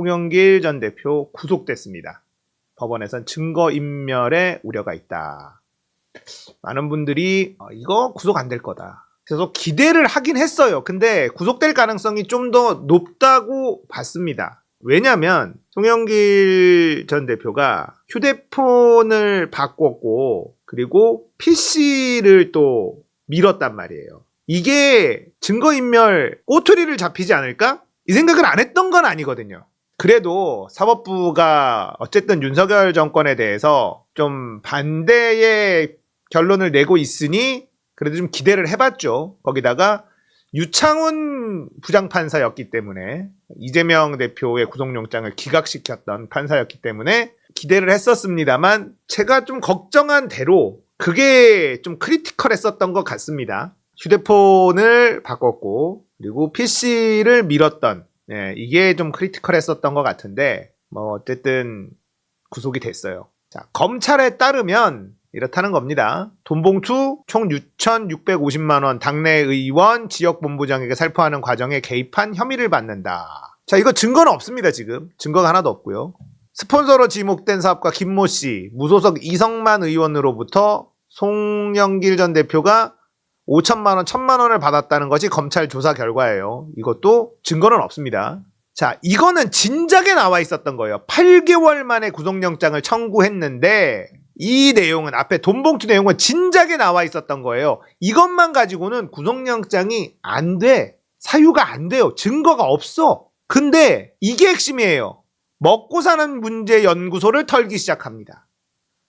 송영길 전 대표 구속됐습니다. 법원에선 증거인멸의 우려가 있다. 많은 분들이 이거 구속 안 될 거다. 그래서 기대를 하긴 했어요. 근데 구속될 가능성이 좀 더 높다고 봤습니다. 왜냐면 송영길 전 대표가 휴대폰을 바꿨고 그리고 PC를 또 밀었단 말이에요. 이게 증거인멸 꼬투리를 잡히지 않을까? 이 생각을 안 했던 건 아니거든요. 그래도 사법부가 어쨌든 윤석열 정권에 대해서 좀 반대의 결론을 내고 있으니 그래도 좀 기대를 해봤죠. 거기다가 유창훈 부장판사였기 때문에 이재명 대표의 구속영장을 기각시켰던 판사였기 때문에 기대를 했었습니다만 제가 좀 걱정한 대로 그게 좀 크리티컬했었던 것 같습니다. 휴대폰을 바꿨고 그리고 PC를 밀었던 이게 좀 크리티컬했었던 것 같은데 뭐 어쨌든 구속이 됐어요. 자, 검찰에 따르면 이렇다는 겁니다. 돈봉투 총 6,650만원 당내 의원 지역본부장에게 살포하는 과정에 개입한 혐의를 받는다. 자, 이거 증거는 없습니다. 지금 증거가 하나도 없고요. 스폰서로 지목된 사업가 김모 씨, 무소속 이성만 의원으로부터 송영길 전 대표가 5천만 원, 1,000만 원을 받았다는 것이 검찰 조사 결과예요. 이것도 증거는 없습니다. 자, 이거는 진작에 나와 있었던 거예요. 8개월 만에 구속영장을 청구했는데 이 내용은 앞에 돈봉투 내용은 진작에 나와 있었던 거예요. 이것만 가지고는 구속영장이 안 돼. 사유가 안 돼요. 증거가 없어. 근데 이게 핵심이에요. 먹고 사는 문제 연구소를 털기 시작합니다.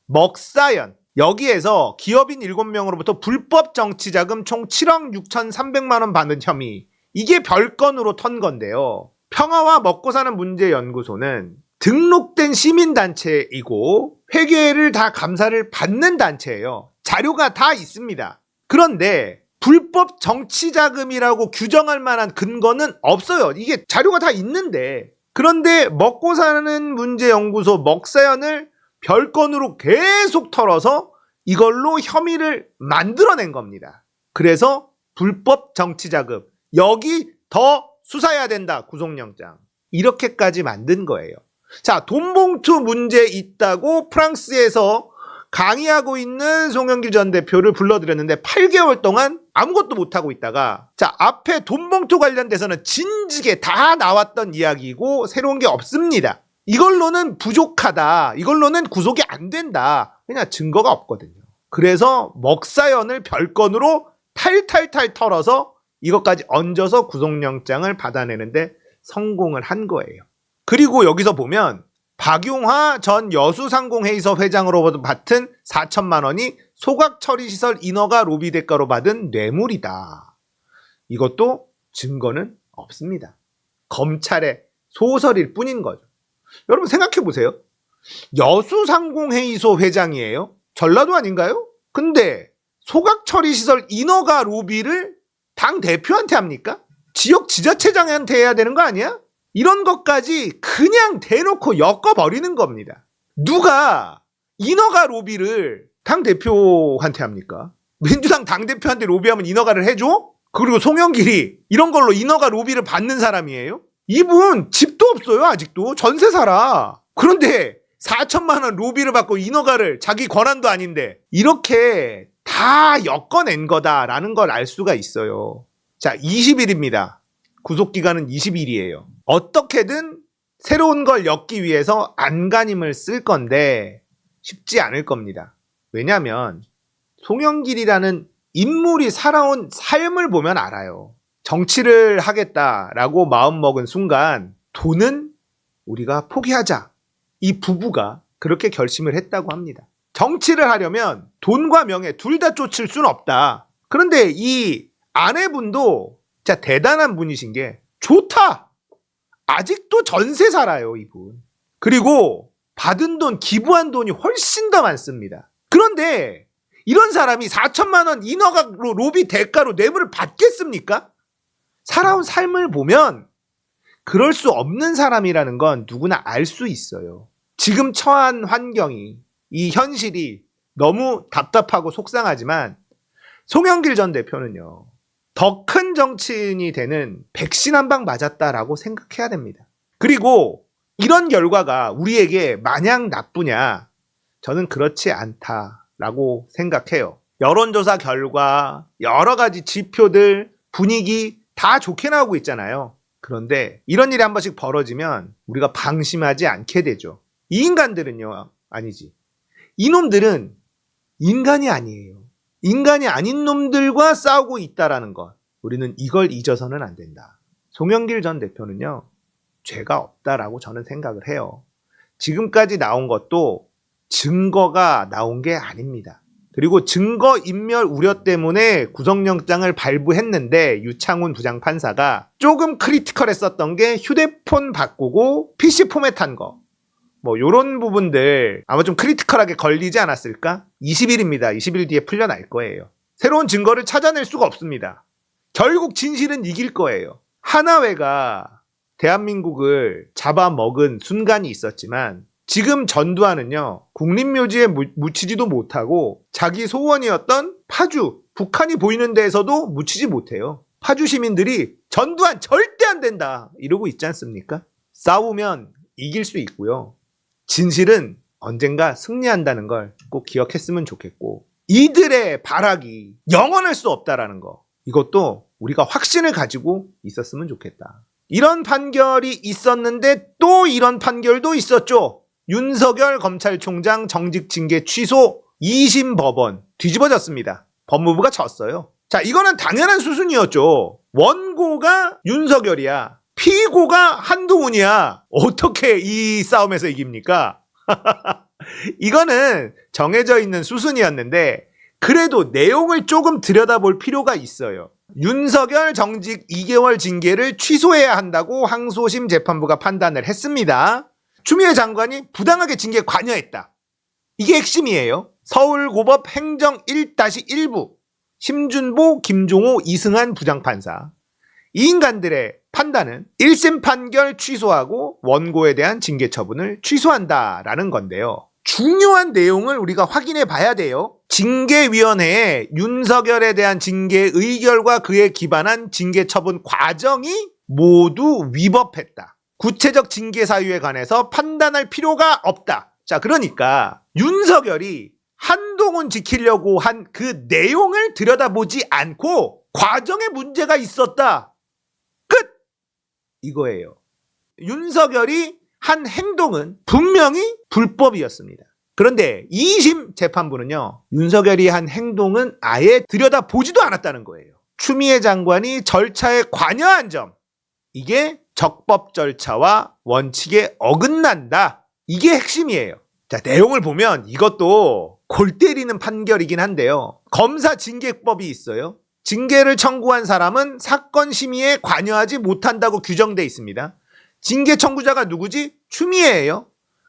먹사연. 여기에서 기업인 7명으로부터 불법 정치자금 총 7억 6,300만 원 받은 혐의. 이게 별건으로 턴 건데요. 평화와 먹고 사는 문제 연구소는 등록된 시민단체이고 회계를 다 감사를 받는 단체예요. 자료가 다 있습니다. 그런데 불법 정치자금이라고 규정할 만한 근거는 없어요. 이게 자료가 다 있는데. 그런데 먹고 사는 문제 연구소 먹사연을 별건으로 계속 털어서 이걸로 혐의를 만들어낸 겁니다. 그래서 불법 정치자금 여기 더 수사해야 된다. 구속영장. 이렇게까지 만든 거예요. 자, 돈봉투 문제 있다고 프랑스에서 강의하고 있는 송영길 전 대표를 불러들였는데 8개월 동안 아무것도 못하고 있다가 자, 앞에 돈봉투 관련돼서는 진지게 다 나왔던 이야기고 새로운 게 없습니다. 이걸로는 부족하다. 이걸로는 구속이 안 된다. 그냥 증거가 없거든요. 그래서 먹사연을 별건으로 탈탈탈 털어서 이것까지 얹어서 구속영장을 받아내는데 성공을 한 거예요. 그리고 여기서 보면 박용화 전 여수상공회의소 회장으로부터 받은 4천만 원이 소각처리시설 인허가 로비 대가로 받은 뇌물이다. 이것도 증거는 없습니다. 검찰의 소설일 뿐인 거죠. 여러분 생각해 보세요. 여수상공회의소 회장이에요. 전라도 아닌가요? 근데 소각처리시설 인허가 로비를 당 대표한테 합니까? 지역 지자체장한테 해야 되는 거 아니야? 이런 것까지 그냥 대놓고 엮어버리는 겁니다. 누가 인허가 로비를 당대표한테 합니까? 민주당 당대표한테 로비하면 인허가를 해줘? 그리고 송영길이 이런 걸로 인허가 로비를 받는 사람이에요? 이분 집도 없어요. 아직도 전세 살아. 그런데 4천만 원 로비를 받고 인허가를 자기 권한도 아닌데 이렇게 다 엮어낸 거다라는 걸 알 수가 있어요. 자, 20일입니다. 구속기간은 20일이에요. 어떻게든 새로운 걸 엮기 위해서 안간힘을 쓸 건데 쉽지 않을 겁니다. 왜냐하면 송영길이라는 인물이 살아온 삶을 보면 알아요. 정치를 하겠다라고 마음먹은 순간 돈은 우리가 포기하자. 이 부부가 그렇게 결심을 했다고 합니다. 정치를 하려면 돈과 명예 둘 다 쫓을 수는 없다. 그런데 이 아내분도 진짜 대단한 분이신 게 좋다. 아직도 전세 살아요, 이분. 그리고 받은 돈, 기부한 돈이 훨씬 더 많습니다. 그런데 이런 사람이 4천만 원 인허가 로비 대가로 뇌물을 받겠습니까? 살아온 삶을 보면 그럴 수 없는 사람이라는 건 누구나 알 수 있어요. 지금 처한 환경이, 이 현실이 너무 답답하고 속상하지만 송영길 전 대표는요. 더 큰 정치인이 되는 백신 한 방 맞았다라고 생각해야 됩니다. 그리고 이런 결과가 우리에게 마냥 나쁘냐? 저는 그렇지 않다라고 생각해요. 여론조사 결과, 여러 가지 지표들, 분위기 다 좋게 나오고 있잖아요. 그런데 이런 일이 한 번씩 벌어지면 우리가 방심하지 않게 되죠. 이 인간들은요, 아니지. 이놈들은 인간이 아니에요. 인간이 아닌 놈들과 싸우고 있다라는 것. 우리는 이걸 잊어서는 안 된다. 송영길 전 대표는요, 죄가 없다라고 저는 생각을 해요. 지금까지 나온 것도 증거가 나온 게 아닙니다. 그리고 증거인멸 우려 때문에 구속영장을 발부했는데 유창훈 부장판사가 조금 크리티컬했었던 게 휴대폰 바꾸고 PC 포맷한 거. 뭐 요런 부분들 아마 좀 크리티컬하게 걸리지 않았을까? 20일입니다. 20일 뒤에 풀려날 거예요. 새로운 증거를 찾아낼 수가 없습니다. 결국 진실은 이길 거예요. 하나회가 대한민국을 잡아먹은 순간이 있었지만 지금 전두환은요, 국립묘지에 묻히지도 못하고 자기 소원이었던 파주, 북한이 보이는 데에서도 묻히지 못해요. 파주 시민들이 전두환 절대 안 된다 이러고 있지 않습니까? 싸우면 이길 수 있고요. 진실은 언젠가 승리한다는 걸 꼭 기억했으면 좋겠고, 이들의 발악이 영원할 수 없다라는 거, 이것도 우리가 확신을 가지고 있었으면 좋겠다. 이런 판결이 있었는데 또 이런 판결도 있었죠. 윤석열 검찰총장 정직 징계 취소 2심 법원 뒤집어졌습니다. 법무부가 졌어요. 자, 이거는 당연한 수순이었죠. 원고가 윤석열이야. 피고가 한동훈이야. 어떻게 이 싸움에서 이깁니까? 이거는 정해져 있는 수순이었는데 그래도 내용을 조금 들여다볼 필요가 있어요. 윤석열 정직 2개월 징계를 취소해야 한다고 항소심 재판부가 판단을 했습니다. 추미애 장관이 부당하게 징계에 관여했다. 이게 핵심이에요. 서울고법 행정 1-1부 심준보, 김종호, 이승한 부장판사. 이 인간들의 판단은 1심 판결 취소하고 원고에 대한 징계 처분을 취소한다라는 건데요. 중요한 내용을 우리가 확인해 봐야 돼요. 징계위원회에 윤석열에 대한 징계 의결과 그에 기반한 징계 처분 과정이 모두 위법했다. 구체적 징계 사유에 관해서 판단할 필요가 없다. 자, 그러니까 윤석열이 한동훈 지키려고 한 그 내용을 들여다보지 않고 과정에 문제가 있었다. 끝! 이거예요. 윤석열이 한 행동은 분명히 불법이었습니다. 그런데 2심 재판부는요, 윤석열이 한 행동은 아예 들여다보지도 않았다는 거예요. 추미애 장관이 절차에 관여한 점, 이게 적법 절차와 원칙에 어긋난다. 이게 핵심이에요. 자, 내용을 보면 이것도 골 때리는 판결이긴 한데요. 검사 징계법이 있어요. 징계를 청구한 사람은 사건 심의에 관여하지 못한다고 규정돼 있습니다. 징계 청구자가 누구지? 추미애예요.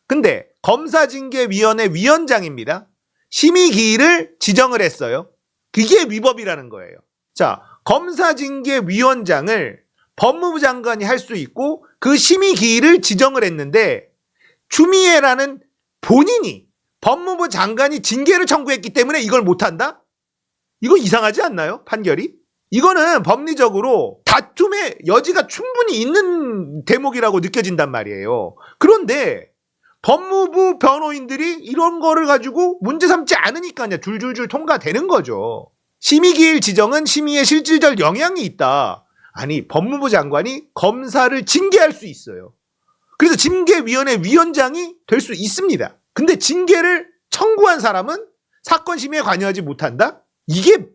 근데 검사징계위원회 위원장입니다. 심의기일을 지정을 했어요. 그게 위법이라는 거예요. 자, 검사징계위원장을 법무부 장관이 할 수 있고 그 심의기일을 지정을 했는데 추미애라는 본인이 법무부 장관이 징계를 청구했기 때문에 이걸 못한다? 이거 이상하지 않나요? 판결이? 이거는 법리적으로 다툼의 여지가 충분히 있는 대목이라고 느껴진단 말이에요. 그런데 법무부 변호인들이 이런 거를 가지고 문제 삼지 않으니까요. 줄줄줄 통과되는 거죠. 심의기일 지정은 심의에 실질적 영향이 있다. 아니, 법무부 장관이 검사를 징계할 수 있어요. 그래서 징계위원회 위원장이 될 수 있습니다. 근데 징계를 청구한 사람은 사건 심의에 관여하지 못한다? 이게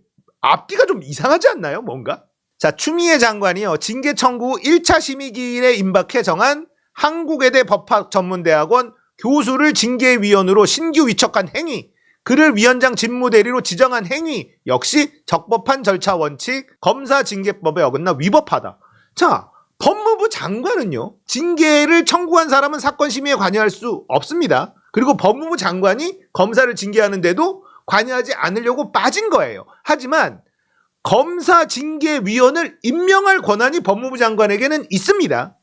앞뒤가 좀 이상하지 않나요? 뭔가? 자, 추미애 장관이요, 징계 청구 후 1차 심의기일에 임박해 정한 한국외대 법학전문대학원 교수를 징계위원으로 신규 위촉한 행위, 그를 위원장 직무대리로 지정한 행위 역시 적법한 절차 원칙, 검사징계법에 어긋나 위법하다. 자, 법무부 장관은요, 징계를 청구한 사람은 사건 심의에 관여할 수 없습니다. 그리고 법무부 장관이 검사를 징계하는데도 관여하지 않으려고 빠진 거예요. 하지만 검사징계위원을 임명할 권한이 법무부 장관에게는 있습니다.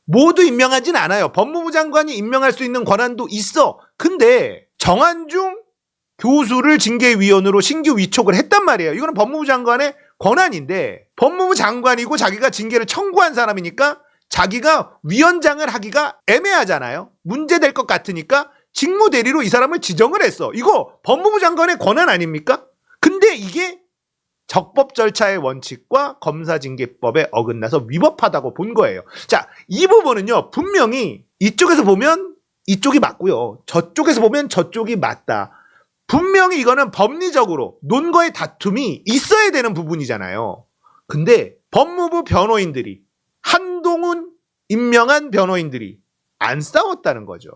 모두 임명하진 않아요. 법무부 장관이 임명할 수 있는 권한도 있어. 근데 정한중 교수를 징계위원으로 신규 위촉을 했단 말이에요. 이거는 법무부 장관의 권한인데 법무부 장관이고 자기가 징계를 청구한 사람이니까 자기가 위원장을 하기가 애매하잖아요. 문제될 것 같으니까 직무대리로 이 사람을 지정을 했어. 이거 법무부 장관의 권한 아닙니까? 근데 이게 적법 절차의 원칙과 검사징계법에 어긋나서 위법하다고 본 거예요. 자, 이 부분은요, 분명히 이쪽에서 보면 이쪽이 맞고요. 저쪽에서 보면 저쪽이 맞다. 분명히 이거는 법리적으로 논거의 다툼이 있어야 되는 부분이잖아요. 근데 법무부 변호인들이, 한동훈 임명한 변호인들이 안 싸웠다는 거죠.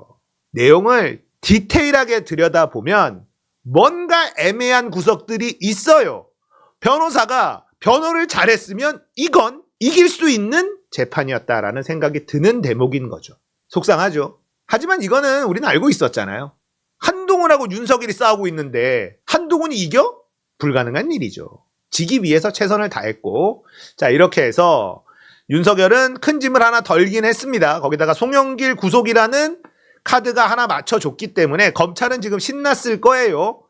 내용을 디테일하게 들여다보면 뭔가 애매한 구석들이 있어요. 변호사가 변호를 잘했으면 이건 이길 수 있는 재판이었다라는 생각이 드는 대목인 거죠. 속상하죠. 하지만 이거는 우리는 알고 있었잖아요. 한동훈하고 윤석열이 싸우고 있는데 한동훈이 이겨? 불가능한 일이죠. 지기 위해서 최선을 다했고, 자, 이렇게 해서 윤석열은 큰 짐을 하나 덜긴 했습니다. 거기다가 송영길 구속이라는 카드가 하나 맞춰줬기 때문에 검찰은 지금 신났을 거예요.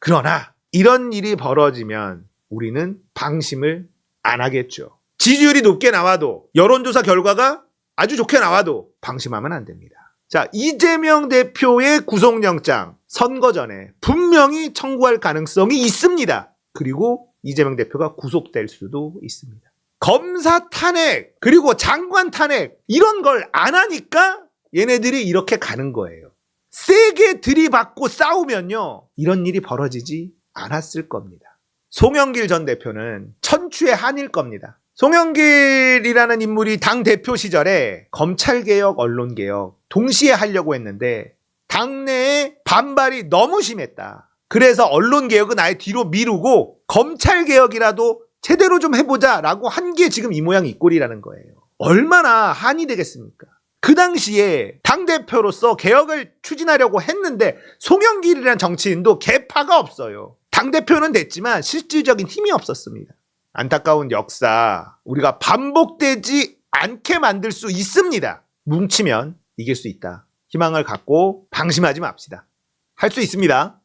그러나 이런 일이 벌어지면 우리는 방심을 안 하겠죠. 지지율이 높게 나와도, 여론조사 결과가 아주 좋게 나와도 방심하면 안 됩니다. 자, 이재명 대표의 구속영장 선거 전에 분명히 청구할 가능성이 있습니다. 그리고 이재명 대표가 구속될 수도 있습니다. 검사 탄핵, 그리고 장관 탄핵, 이런 걸 안 하니까 얘네들이 이렇게 가는 거예요. 세게 들이받고 싸우면요, 이런 일이 벌어지지 않았을 겁니다. 송영길 전 대표는 천추의 한일 겁니다. 송영길이라는 인물이 당대표 시절에 검찰개혁, 언론개혁 동시에 하려고 했는데 당내에 반발이 너무 심했다. 그래서 언론개혁은 아예 뒤로 미루고 검찰개혁이라도 제대로 좀 해보자라고 한 게 지금 이 모양 이 꼴이라는 거예요. 얼마나 한이 되겠습니까? 그 당시에 당대표로서 개혁을 추진하려고 했는데 송영길이라는 정치인도 개파가 없어요. 당대표는 됐지만 실질적인 힘이 없었습니다. 안타까운 역사, 우리가 반복되지 않게 만들 수 있습니다. 뭉치면 이길 수 있다. 희망을 갖고 방심하지 맙시다. 할 수 있습니다.